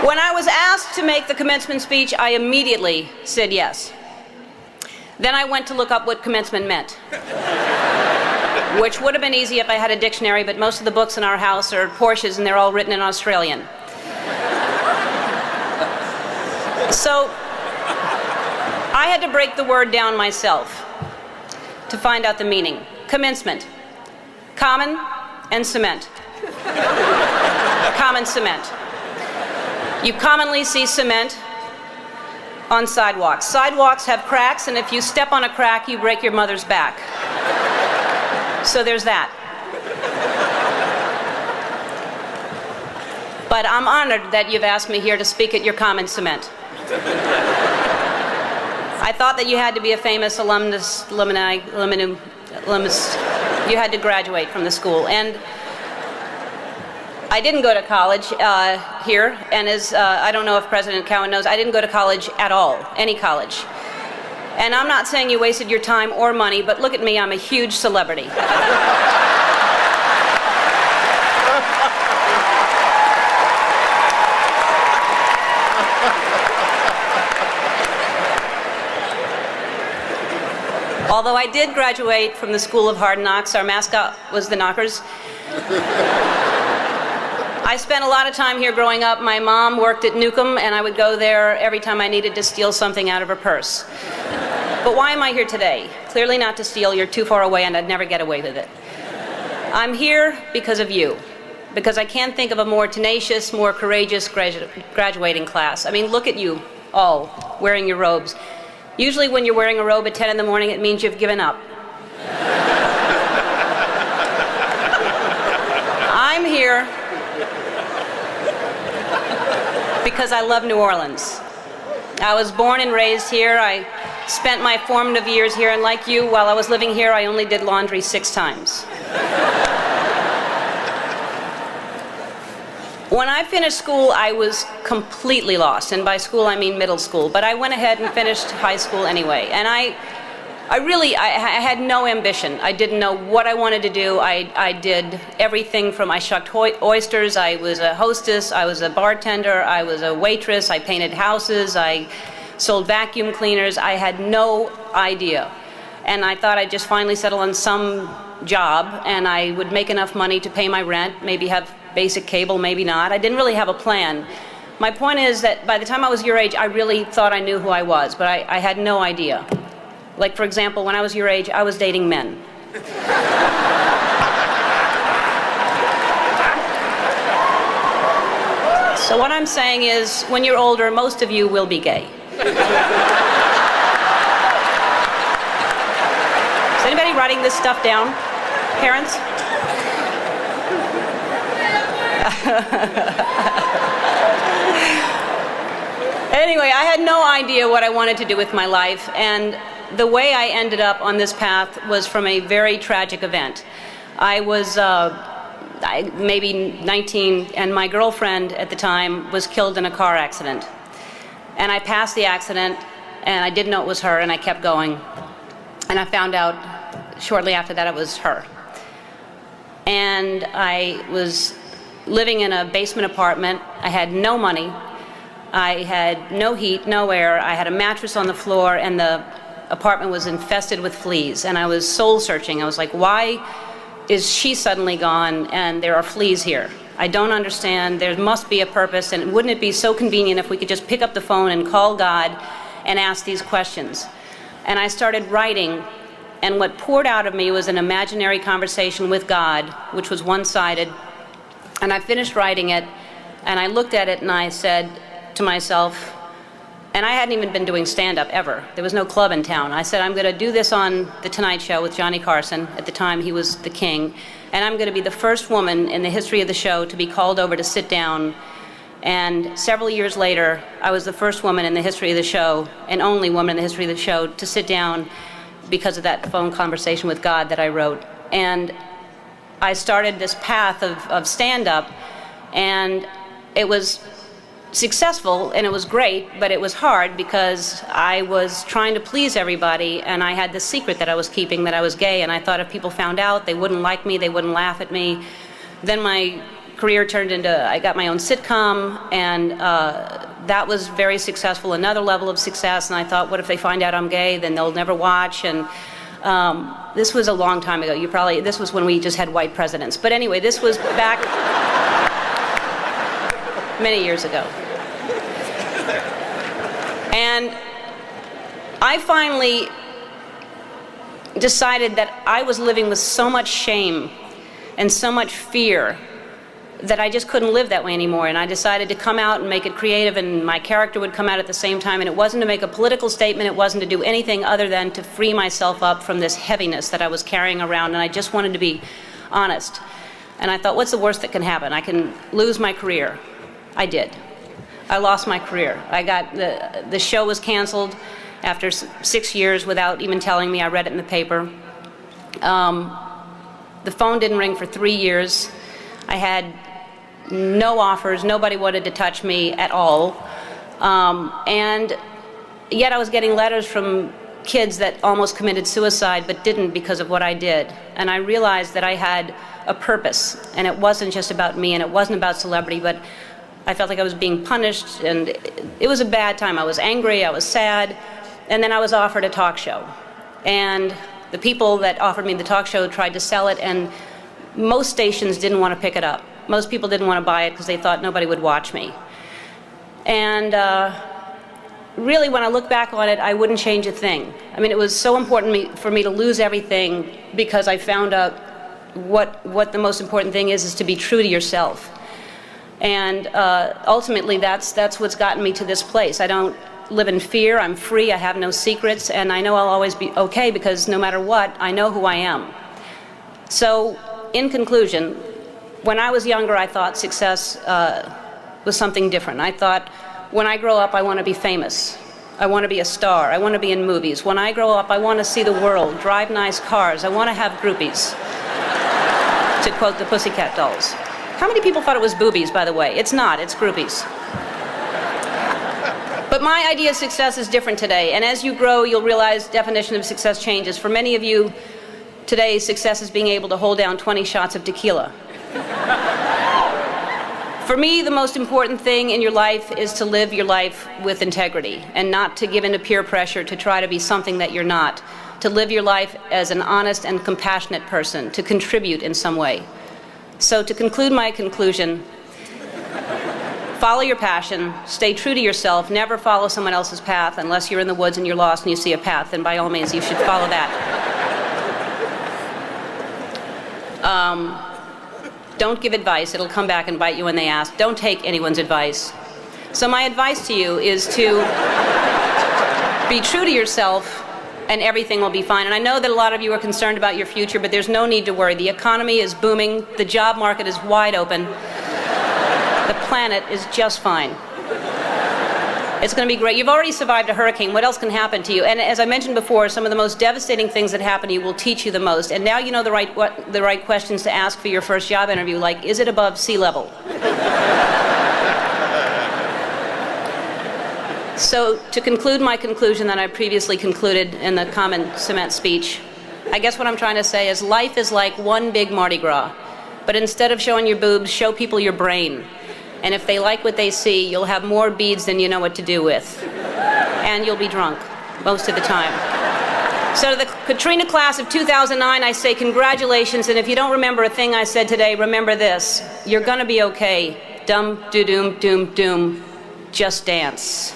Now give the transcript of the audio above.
When I was asked to make the commencement speech, I immediately said yes. Then I went to look up what commencement meant, which would have been easy if I had a dictionary, but most of the books in our house are Porsches and they're all written in Australian. So I had to break the word down myself to find out the meaning. Commencement, common and cement. Common cement. You commonly see cement on sidewalks. Sidewalks have cracks, and if you step on a crack, you break your mother's back. So there's that. But I'm honored that you've asked me here to speak at your common cement. I thought that you had to be a famous alumnus. You had to graduate from the school. And I didn't go to college here, and as I don't know if President Cowen knows, I didn't go to college at all, any college. And I'm not saying you wasted your time or money, but look at me, I'm a huge celebrity. Although I did graduate from the School of Hard Knocks, our mascot was the Knockers. I spent a lot of time here growing up. My mom worked at Newcomb, and I would go there every time I needed to steal something out of her purse. But why am I here today? Clearly not to steal. You're too far away, and I'd never get away with it. I'm here because of you, because I can't think of a more tenacious, more courageous graduating class. I mean, look at you all wearing your robes. Usually when you're wearing a robe at 10 in the morning, it means you've given up. I'm here because I love New Orleans. I was born and raised here. I spent my formative years here, and like you, while I was living here, I only did laundry 6 times. When I finished school, I was completely lost, and by school I mean middle school, but I went ahead and finished high school anyway, and I had no ambition. I didn't know what I wanted to do. I did everything from I shucked oysters, I was a hostess, I was a bartender, I was a waitress, I painted houses, I sold vacuum cleaners. I had no idea. And I thought I'd just finally settle on some job and I would make enough money to pay my rent, maybe have basic cable, maybe not. I didn't really have a plan. My point is that by the time I was your age, I really thought I knew who I was, but I had no idea. Like, for example, when I was your age, I was dating men. So what I'm saying is, when you're older, most of you will be gay. Is anybody writing this stuff down? Parents? Anyway, I had no idea what I wanted to do with my life, and the way I ended up on this path was from a very tragic event. I was maybe 19, and my girlfriend at the time was killed in a car accident. And I passed the accident, and I didn't know it was her, and I kept going. And I found out shortly after that it was her. And I was living in a basement apartment. I had no money. I had no heat, no air. I had a mattress on the floor, and the apartment was infested with fleas. And I was soul searching. I was like, why is she suddenly gone and there are fleas here? I don't understand. There must be a purpose, and wouldn't it be so convenient if we could just pick up the phone and call God and ask these questions? And I started writing, and what poured out of me was an imaginary conversation with God, which was one-sided. And I finished writing it, and I looked at it and I said to myself, and I hadn't even been doing stand-up ever. There was no club in town. I said, I'm going to do this on The Tonight Show with Johnny Carson. At the time, he was the king. And I'm going to be the first woman in the history of the show to be called over to sit down. And several years later, I was the first woman in the history of the show, and only woman in the history of the show, to sit down because of that phone conversation with God that I wrote. And I started this path of stand-up, and it was successful and it was great, but it was hard because I was trying to please everybody, and I had this secret that I was keeping, that I was gay, and I thought if people found out, they wouldn't like me, they wouldn't laugh at me. Then my career turned into, I got my own sitcom, and that was very successful, another level of success, and I thought, what if they find out I'm gay, then they'll never watch, and this was a long time ago. This was when we just had white presidents. But anyway, this was back many years ago. And I finally decided that I was living with so much shame and so much fear that I just couldn't live that way anymore. And I decided to come out and make it creative, and my character would come out at the same time. And it wasn't to make a political statement. It wasn't to do anything other than to free myself up from this heaviness that I was carrying around. And I just wanted to be honest. And I thought, what's the worst that can happen? I can lose my career. I did. I lost my career. The show was canceled after 6 years without even telling me. I read it in the paper. The phone didn't ring for 3 years. I had no offers. Nobody wanted to touch me at all. And yet I was getting letters from kids that almost committed suicide but didn't because of what I did. And I realized that I had a purpose, and it wasn't just about me, and it wasn't about celebrity, but I felt like I was being punished, and it was a bad time. I was angry, I was sad, and then I was offered a talk show. And the people that offered me the talk show tried to sell it, and most stations didn't want to pick it up. Most people didn't want to buy it because they thought nobody would watch me. And really, when I look back on it, I wouldn't change a thing. I mean, it was so important for me to lose everything because I found out what the most important thing is to be true to yourself. And ultimately, that's what's gotten me to this place. I don't live in fear. I'm free. I have no secrets. And I know I'll always be okay because no matter what, I know who I am. So, in conclusion, when I was younger, I thought success was something different. I thought, when I grow up, I want to be famous. I want to be a star. I want to be in movies. When I grow up, I want to see the world, drive nice cars. I want to have groupies, to quote the Pussycat Dolls. How many people thought it was boobies, by the way? It's not. It's groupies. But my idea of success is different today. And as you grow, you'll realize definition of success changes. For many of you, today, success is being able to hold down 20 shots of tequila. For me, the most important thing in your life is to live your life with integrity and not to give in to peer pressure to try to be something that you're not. To live your life as an honest and compassionate person, to contribute in some way. So to conclude my conclusion, follow your passion, stay true to yourself, never follow someone else's path unless you're in the woods and you're lost and you see a path, then by all means you should follow that. Don't give advice, it'll come back and bite you when they ask. Don't take anyone's advice. So my advice to you is to be true to yourself and everything will be fine. And I know that a lot of you are concerned about your future, but there's no need to worry. The economy is booming, the job market is wide open, the planet is just fine. It's going to be great. You've already survived a hurricane. What else can happen to you? And as I mentioned before, some of the most devastating things that happen to you will teach you the most. And now you know the right questions to ask for your first job interview, like, is it above sea level? So to conclude my conclusion that I previously concluded in the Commencement speech, I guess what I'm trying to say is life is like one big Mardi Gras. But instead of showing your boobs, show people your brain. And if they like what they see, you'll have more beads than you know what to do with. And you'll be drunk most of the time. So to the Katrina Class of 2009, I say congratulations. And if you don't remember a thing I said today, remember this. You're going to be okay. Dum, do, doom, doom, doom. Just dance.